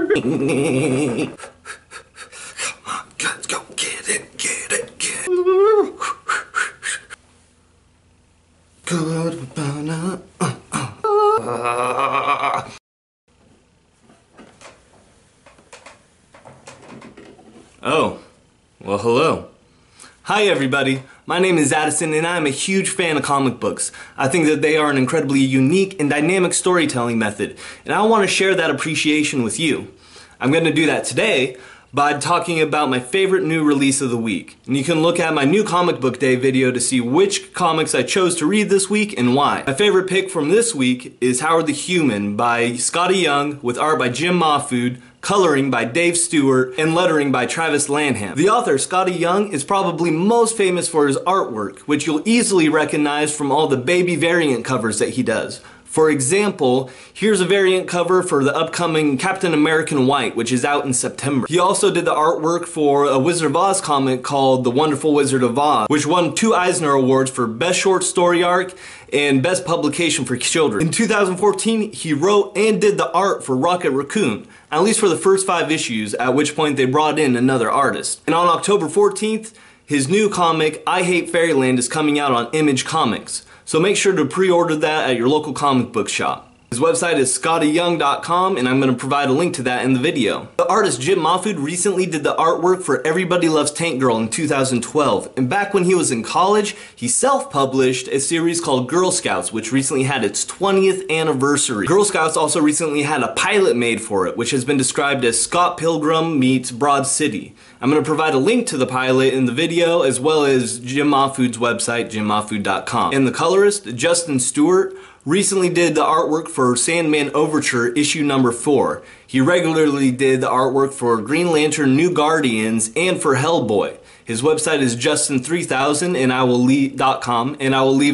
on, let's go get it. Good banana. Oh, well, hello. Hi, everybody. My name is Addison, and I'm a huge fan of comic books. I think that they are an incredibly unique and dynamic storytelling method, and I want to share that appreciation with you. I'm going to do that today by talking about my favorite new release of the week. And you can look at my new comic book day video to see which comics I chose to read this week and why. My favorite pick from this week is Howard the Human by Skottie Young, with art by Jim Mahfood, coloring by Dave Stewart, and lettering by Travis Lanham. The author, Skottie Young, is probably most famous for his artwork, which you'll easily recognize from all the baby variant covers that he does. For example, here's a variant cover for the upcoming Captain American White, which is out in September. He also did the artwork for a Wizard of Oz comic called The Wonderful Wizard of Oz, which won 2 Eisner Awards for Best Short Story Arc and Best Publication for Children. In 2014, he wrote and did the art for Rocket Raccoon, at least for the first 5 issues, at which point they brought in another artist. And on October 14th, his new comic, I Hate Fairyland, is coming out on Image Comics. So make sure to pre-order that at your local comic book shop. His website is SkottieYoung.com, and I'm going to provide a link to that in the video. The artist Jim Mahfood recently did the artwork for Everybody Loves Tank Girl in 2012, and back when he was in college, he self-published a series called Girl Scouts, which recently had its 20th anniversary. Girl Scouts also recently had a pilot made for it, which has been described as Scott Pilgrim meets Broad City. I'm going to provide a link to the pilot in the video, as well as Jim Mahfood's website, jimmahfood.com. And the colorist, Justin Stewart, recently did the artwork for Sandman Overture issue number 4. He regularly did the artwork for Green Lantern New Guardians and for Hellboy. His website is Justin3000 and I will leave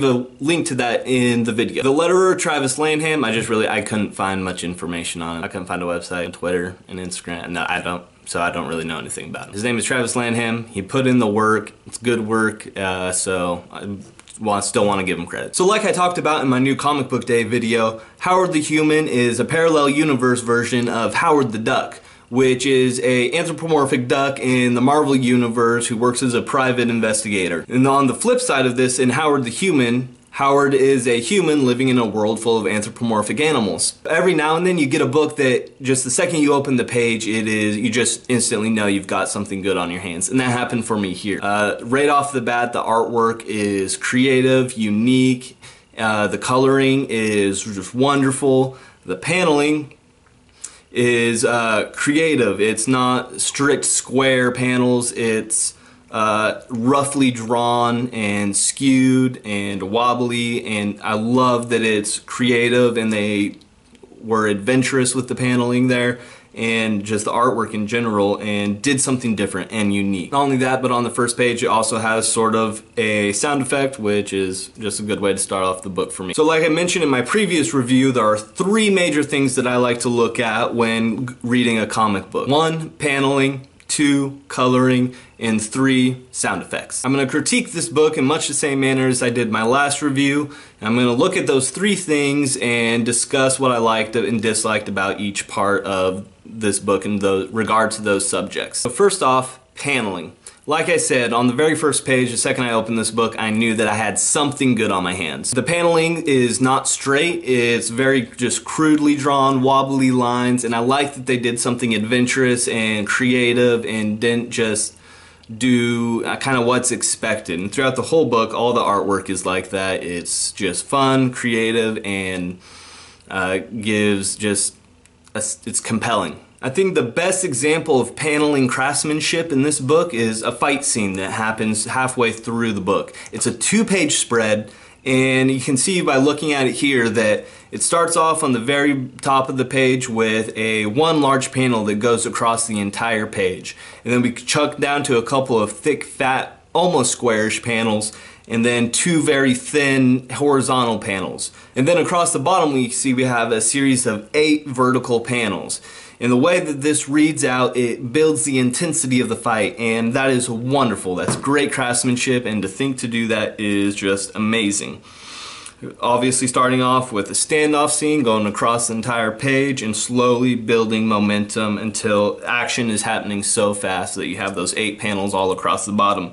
a link to that in the video. The letterer, Travis Lanham, I couldn't find much information on him. I couldn't find a website on Twitter and Instagram. No, I don't really know anything about him. His name is Travis Lanham. He put in the work. It's good work, so I still want to give him credit. So like I talked about in my new comic book day video, Howard the Human is a parallel universe version of Howard the Duck, which is an anthropomorphic duck in the Marvel universe who works as a private investigator. And on the flip side of this, in Howard the Human, Howard is a human living in a world full of anthropomorphic animals. Every now and then you get a book that just the second you open the page, you just instantly know you've got something good on your hands. And that happened for me here. Right off the bat, the artwork is creative, unique, the coloring is just wonderful, the paneling is creative. It's not strict square panels, it's roughly drawn and skewed and wobbly, and I love that it's creative and they were adventurous with the paneling there and just the artwork in general, and did something different and unique. Not only that, but on the first page it also has sort of a sound effect, which is just a good way to start off the book for me. So like I mentioned in my previous review, there are 3 major things that I like to look at when reading a comic book. 1, paneling. 2, coloring, and 3, sound effects. I'm going to critique this book in much the same manner as I did my last review. And I'm going to look at those 3 things and discuss what I liked and disliked about each part of this book in regard to those subjects. So first off, paneling. Like I said, on the very first page, the second I opened this book, I knew that I had something good on my hands. The paneling is not straight, it's very just crudely drawn, wobbly lines, and I like that they did something adventurous and creative and didn't just do kind of what's expected. And throughout the whole book, all the artwork is like that. It's just fun, creative, and it's compelling. I think the best example of paneling craftsmanship in this book is a fight scene that happens halfway through the book. It's a 2-page spread, and you can see by looking at it here that it starts off on the very top of the page with one large panel that goes across the entire page. And then we chuck down to a couple of thick, fat, almost squarish panels, and then 2 very thin horizontal panels. And then across the bottom we see we have a series of 8 vertical panels. And the way that this reads out, it builds the intensity of the fight, and that is wonderful. That's great craftsmanship, and to think to do that is just amazing. Obviously starting off with a standoff scene going across the entire page and slowly building momentum until action is happening so fast that you have those 8 panels all across the bottom.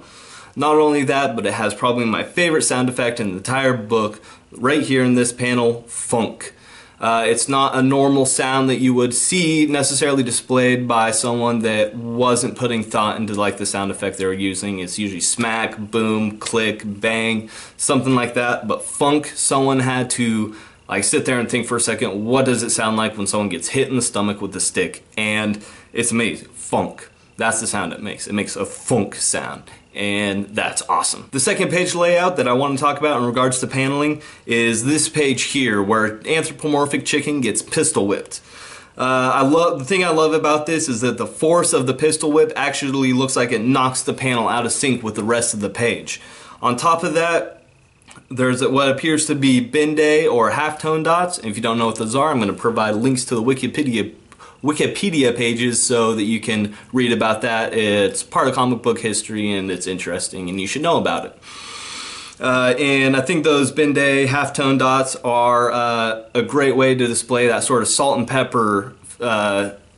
Not only that, but it has probably my favorite sound effect in the entire book right here in this panel, funk. It's not a normal sound that you would see necessarily displayed by someone that wasn't putting thought into like the sound effect they were using. It's usually smack, boom, click, bang, something like that. But funk, someone had to like sit there and think for a second, what does it sound like when someone gets hit in the stomach with a stick? And it's amazing. Funk. That's the sound it makes. It makes a funk sound. And that's awesome. The second page layout that I want to talk about in regards to paneling is this page here where anthropomorphic chicken gets pistol whipped. The thing I love about this is that the force of the pistol whip actually looks like it knocks the panel out of sync with the rest of the page. On top of that, there's what appears to be bende or halftone dots. And if you don't know what those are, I'm going to provide links to the Wikipedia pages so that you can read about that. It's part of comic book history and it's interesting and you should know about it. And I think those bende halftone dots are a great way to display that sort of salt and pepper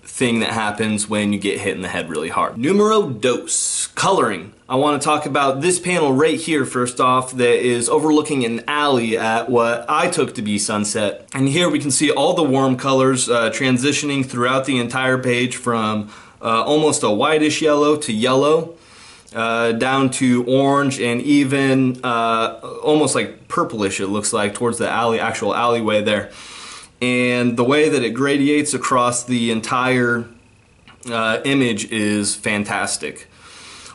thing that happens when you get hit in the head really hard. Numero dos, coloring. I want to talk about this panel right here first off that is overlooking an alley at what I took to be sunset. And here we can see all the warm colors transitioning throughout the entire page from almost a whitish yellow to yellow down to orange and even almost like purplish it looks like towards the actual alleyway there. And the way that it gradiates across the entire image is fantastic.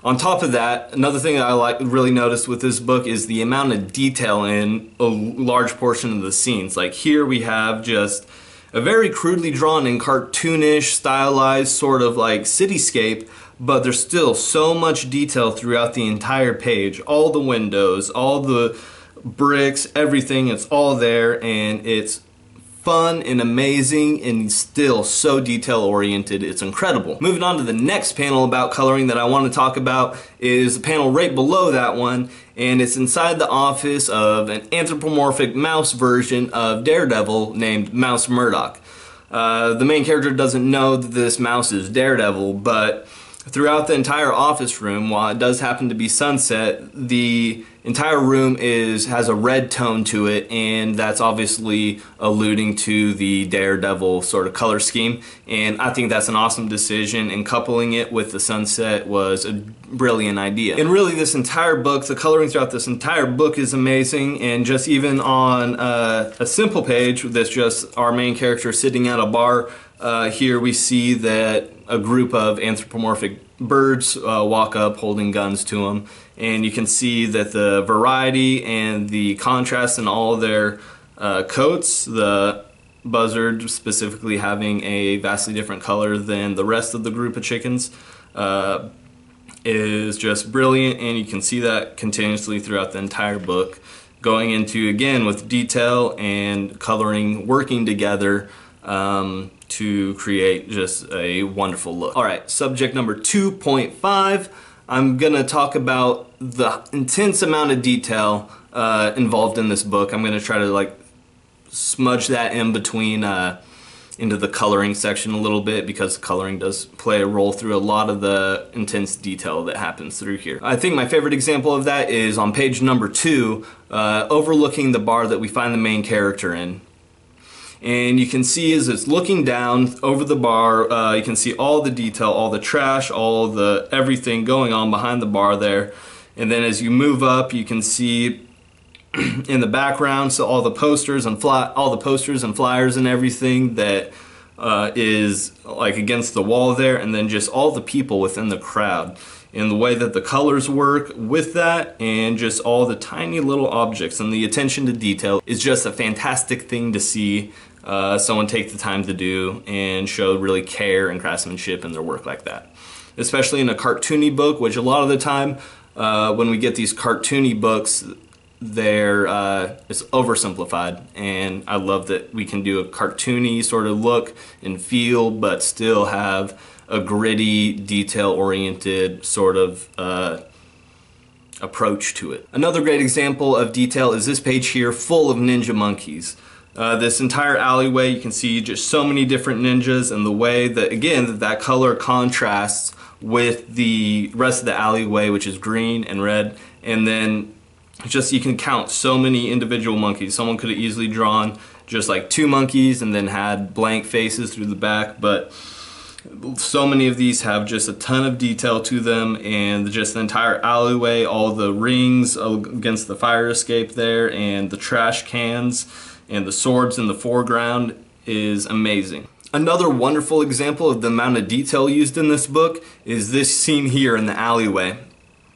On top of that, another thing that I really noticed with this book is the amount of detail in a large portion of the scenes. Like here we have just a very crudely drawn and cartoonish, stylized sort of like cityscape, but there's still so much detail throughout the entire page. All the windows, all the bricks, everything, it's all there and it's fun and amazing and still so detail oriented. It's incredible. Moving on to the next panel about coloring that I want to talk about is the panel right below that one, and it's inside the office of an anthropomorphic mouse version of Daredevil named Mouse Murdock. The main character doesn't know that this mouse is Daredevil, but throughout the entire office room, while it does happen to be sunset, the entire room has a red tone to it, and that's obviously alluding to the Daredevil sort of color scheme. And I think that's an awesome decision, and coupling it with the sunset was a brilliant idea. And really this entire book, the coloring throughout this entire book is amazing, and just even on a simple page that's just our main character sitting at a bar, here we see that a group of anthropomorphic birds walk up holding guns to them, and you can see that the variety and the contrast in all of their coats, the buzzard specifically having a vastly different color than the rest of the group of chickens, is just brilliant, and you can see that continuously throughout the entire book, going into, again, with detail and coloring working together to create just a wonderful look. Alright, subject number 2.5. I'm gonna talk about the intense amount of detail involved in this book. I'm gonna try to like smudge that in between into the coloring section a little bit, because coloring does play a role through a lot of the intense detail that happens through here. I think my favorite example of that is on page number 2, overlooking the bar that we find the main character in. And you can see as it's looking down over the bar, you can see all the detail, all the trash, all the everything going on behind the bar there. And then as you move up, you can see in the background, so all the posters and flyers and everything that is like against the wall there, and then just all the people within the crowd. And the way that the colors work with that, and just all the tiny little objects and the attention to detail is just a fantastic thing to see someone take the time to do and show really care and craftsmanship in their work like that. Especially in a cartoony book, which a lot of the time when we get these cartoony books, it's oversimplified, and I love that we can do a cartoony sort of look and feel, but still have a gritty, detail-oriented sort of approach to it. Another great example of detail is this page here full of ninja monkeys. This entire alleyway, you can see just so many different ninjas, and the way that, again, that color contrasts with the rest of the alleyway, which is green and red, and then just you can count so many individual monkeys. Someone could have easily drawn just like 2 monkeys and then had blank faces through the back, but so many of these have just a ton of detail to them, and just the entire alleyway, all the rings against the fire escape there, and the trash cans, and the swords in the foreground is amazing. Another wonderful example of the amount of detail used in this book is this scene here in the alleyway.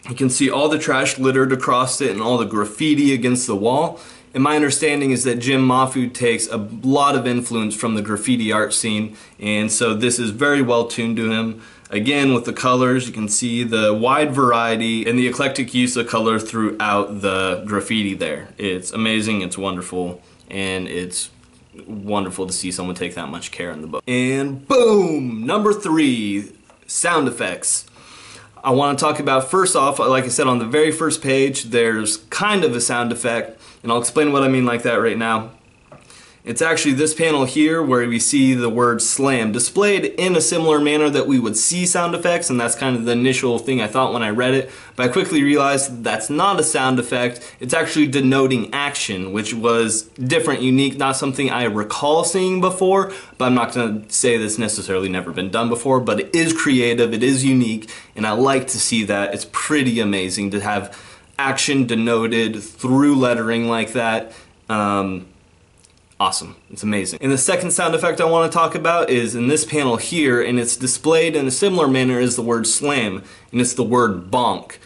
You can see all the trash littered across it and all the graffiti against the wall. And my understanding is that Jim Mahfood takes a lot of influence from the graffiti art scene, and so this is very well tuned to him. Again, with the colors, you can see the wide variety and the eclectic use of color throughout the graffiti there. It's amazing, it's wonderful, and it's wonderful to see someone take that much care in the book. And boom! Number 3, sound effects. I want to talk about, first off, like I said, on the very first page, there's kind of a sound effect, and I'll explain what I mean like that right now. It's actually this panel here where we see the word slam displayed in a similar manner that we would see sound effects, and that's kind of the initial thing I thought when I read it, but I quickly realized that's not a sound effect. It's actually denoting action, which was different, unique, not something I recall seeing before, but I'm not going to say that's necessarily never been done before, but it is creative, it is unique, and I like to see that. It's pretty amazing to have action denoted through lettering like that. Awesome. It's amazing. And the second sound effect I want to talk about is in this panel here, and it's displayed in a similar manner as the word slam, and it's the word bonk,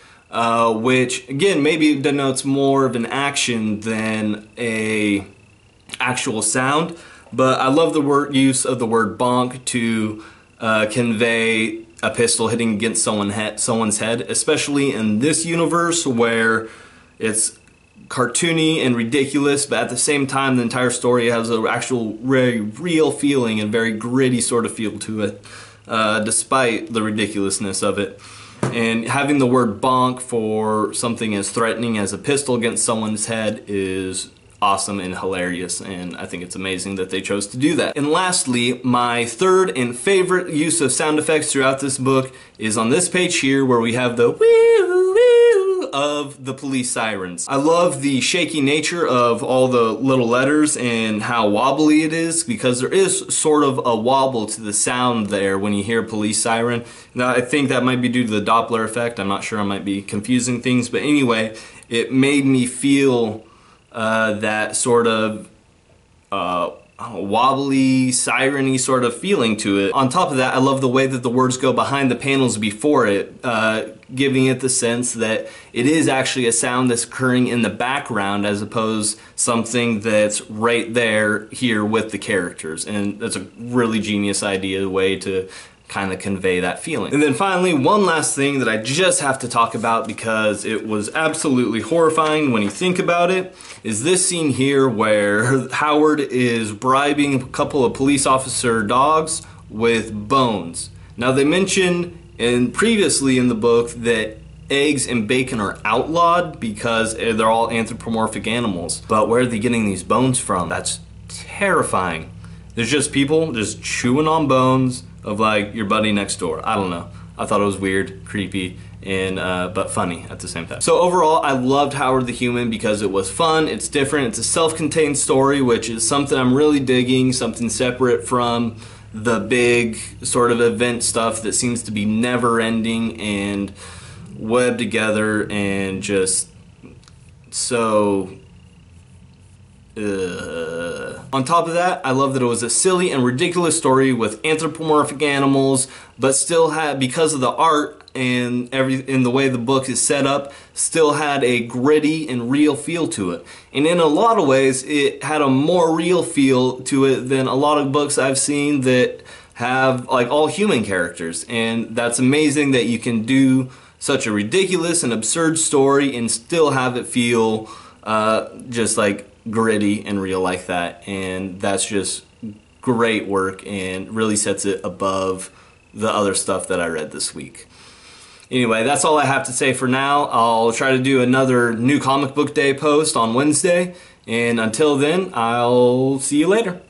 which again maybe denotes more of an action than a actual sound, but I love the use of the word bonk to convey a pistol hitting against someone's head, especially in this universe where it's cartoony and ridiculous, but at the same time the entire story has an actual very real feeling and very gritty sort of feel to it, despite the ridiculousness of it. And having the word bonk for something as threatening as a pistol against someone's head is awesome and hilarious, and I think it's amazing that they chose to do that. And lastly, my third and favorite use of sound effects throughout this book is on this page here where we have the of the police sirens. I love the shaky nature of all the little letters and how wobbly it is, because there is sort of a wobble to the sound there when you hear a police siren. Now I think that might be due to the Doppler effect. I'm not sure, I might be confusing things, but anyway, it made me feel that sort of wobbly, siren-y sort of feeling to it. On top of that, I love the way that the words go behind the panels before it, giving it the sense that it is actually a sound that's occurring in the background as opposed something that's right there here with the characters. And that's a really genius idea, way to kind of convey that feeling. And then finally, one last thing that I just have to talk about because it was absolutely horrifying when you think about it, is this scene here where Howard is bribing a couple of police officer dogs with bones. Now they mention previously in the book that eggs and bacon are outlawed because they're all anthropomorphic animals, but where are they getting these bones from? That's terrifying. There's just people just chewing on bones of like your buddy next door. I don't know. I thought it was weird, creepy, and but funny at the same time. So overall, I loved Howard the Human because it was fun, it's different, it's a self-contained story, which is something I'm really digging, something separate from the big sort of event stuff that seems to be never ending and webbed together and just so on top of that, I love that it was a silly and ridiculous story with anthropomorphic animals, but still had, because of the art and in the way the book is set up, still had a gritty and real feel to it. And in a lot of ways, it had a more real feel to it than a lot of books I've seen that have like all human characters. And that's amazing that you can do such a ridiculous and absurd story and still have it feel just like gritty and real like that, and that's just great work and really sets it above the other stuff that I read this week. Anyway, that's all I have to say for now. I'll try to do another new comic book day post on Wednesday, and until then, I'll see you later.